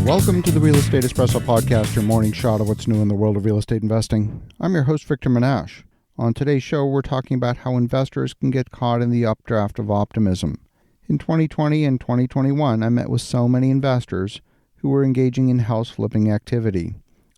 Welcome to the Real Estate Espresso Podcast, your morning shot of what's new in the world of real estate investing. I'm your host, Victor Menasce. On today's show, we're talking about how investors can get caught in the updraft of optimism. In 2020 and 2021, I met with so many investors who were engaging in house flipping activity.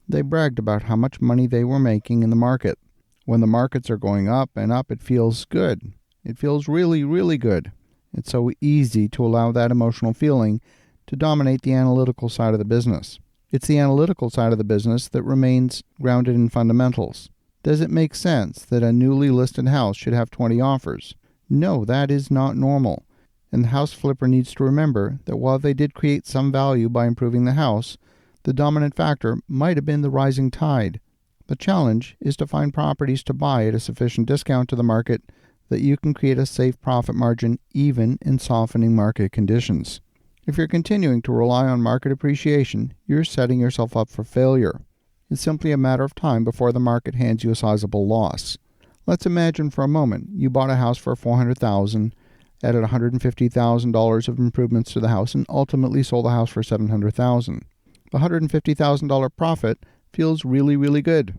They bragged about how much money they were making in the market. When the markets are going up and up, it feels good. It feels really, really good. It's so easy to allow that emotional feeling to dominate the analytical side of the business. It's the analytical side of the business that remains grounded in fundamentals. Does it make sense that a newly listed house should have 20 offers? No, that is not normal. And the house flipper needs to remember that while they did create some value by improving the house, the dominant factor might have been the rising tide. The challenge is to find properties to buy at a sufficient discount to the market that you can create a safe profit margin even in softening market conditions. If you're continuing to rely on market appreciation, you're setting yourself up for failure. It's simply a matter of time before the market hands you a sizable loss. Let's imagine for a moment you bought a house for $400,000, added $150,000 of improvements to the house, and ultimately sold the house for $700,000. The $150,000 profit feels really, really good.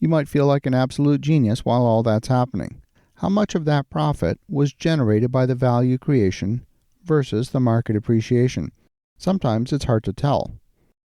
You might feel like an absolute genius while all that's happening. How much of that profit was generated by the value creation versus the market appreciation? Sometimes it's hard to tell.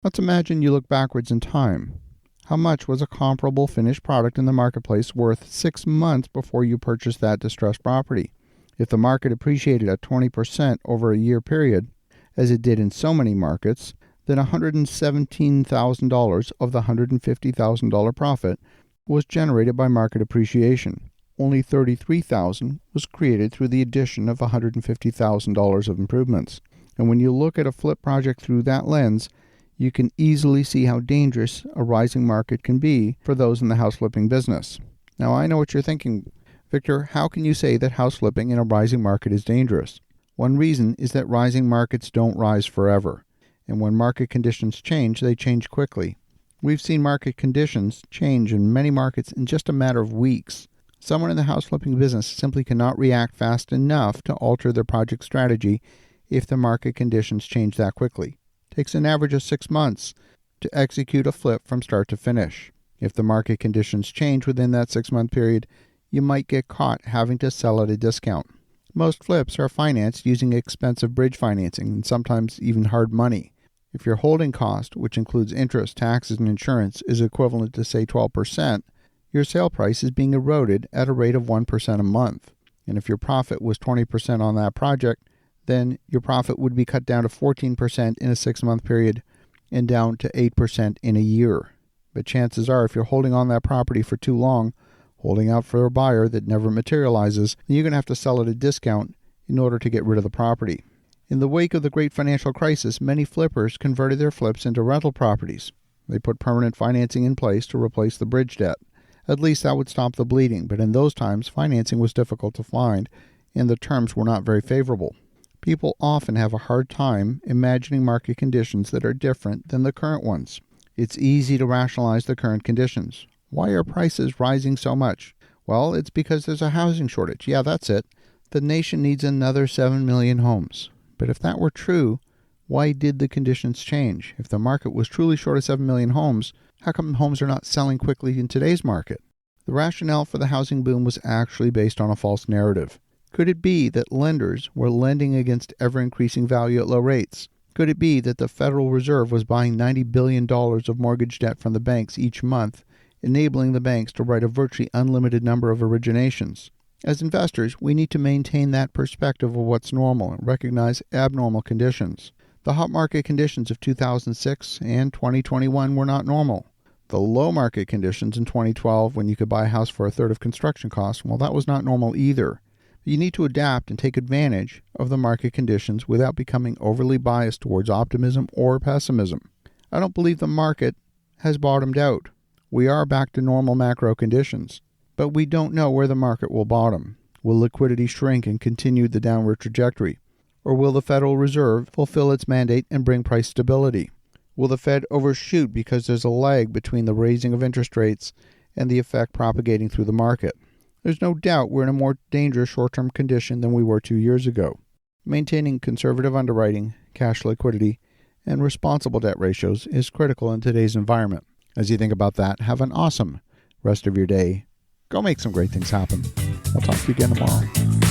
Let's imagine you look backwards in time. How much was a comparable finished product in the marketplace worth 6 months before you purchased that distressed property? If the market appreciated at 20% over a year period, as it did in so many markets, then $117,000 of the $150,000 profit was generated by market appreciation. Only $33,000 was created through the addition of $150,000 of improvements. And when you look at a flip project through that lens, you can easily see how dangerous a rising market can be for those in the house flipping business. Now, I know what you're thinking. Victor, how can you say that house flipping in a rising market is dangerous? One reason is that rising markets don't rise forever. And when market conditions change, they change quickly. We've seen market conditions change in many markets in just a matter of weeks. Someone in the house flipping business simply cannot react fast enough to alter their project strategy if the market conditions change that quickly. It takes an average of 6 months to execute a flip from start to finish. If the market conditions change within that 6-month period, you might get caught having to sell at a discount. Most flips are financed using expensive bridge financing and sometimes even hard money. If your holding cost, which includes interest, taxes, and insurance, is equivalent to, say, 12%, your sale price is being eroded at a rate of 1% a month. And if your profit was 20% on that project, then your profit would be cut down to 14% in a 6-month period and down to 8% in a year. But chances are, if you're holding on that property for too long, holding out for a buyer that never materializes, then you're going to have to sell at a discount in order to get rid of the property. In the wake of the great financial crisis, many flippers converted their flips into rental properties. They put permanent financing in place to replace the bridge debt. At least that would stop the bleeding, but in those times, financing was difficult to find, and the terms were not very favorable. People often have a hard time imagining market conditions that are different than the current ones. It's easy to rationalize the current conditions. Why are prices rising so much? Well, it's because there's a housing shortage. Yeah, that's it. The nation needs another 7 million homes. But if that were true, why did the conditions change? If the market was truly short of 7 million homes, how come homes are not selling quickly in today's market? The rationale for the housing boom was actually based on a false narrative. Could it be that lenders were lending against ever-increasing value at low rates? Could it be that the Federal Reserve was buying $90 billion of mortgage debt from the banks each month, enabling the banks to write a virtually unlimited number of originations? As investors, we need to maintain that perspective of what's normal and recognize abnormal conditions. The hot market conditions of 2006 and 2021 were not normal. The low market conditions in 2012, when you could buy a house for a third of construction costs, well, that was not normal either. You need to adapt and take advantage of the market conditions without becoming overly biased towards optimism or pessimism. I don't believe the market has bottomed out. We are back to normal macro conditions, but we don't know where the market will bottom. Will liquidity shrink and continue the downward trajectory? Or will the Federal Reserve fulfill its mandate and bring price stability? Will the Fed overshoot because there's a lag between the raising of interest rates and the effect propagating through the market? There's no doubt we're in a more dangerous short-term condition than we were 2 years ago. Maintaining conservative underwriting, cash liquidity, and responsible debt ratios is critical in today's environment. As you think about that, have an awesome rest of your day. Go make some great things happen. I'll talk to you again tomorrow.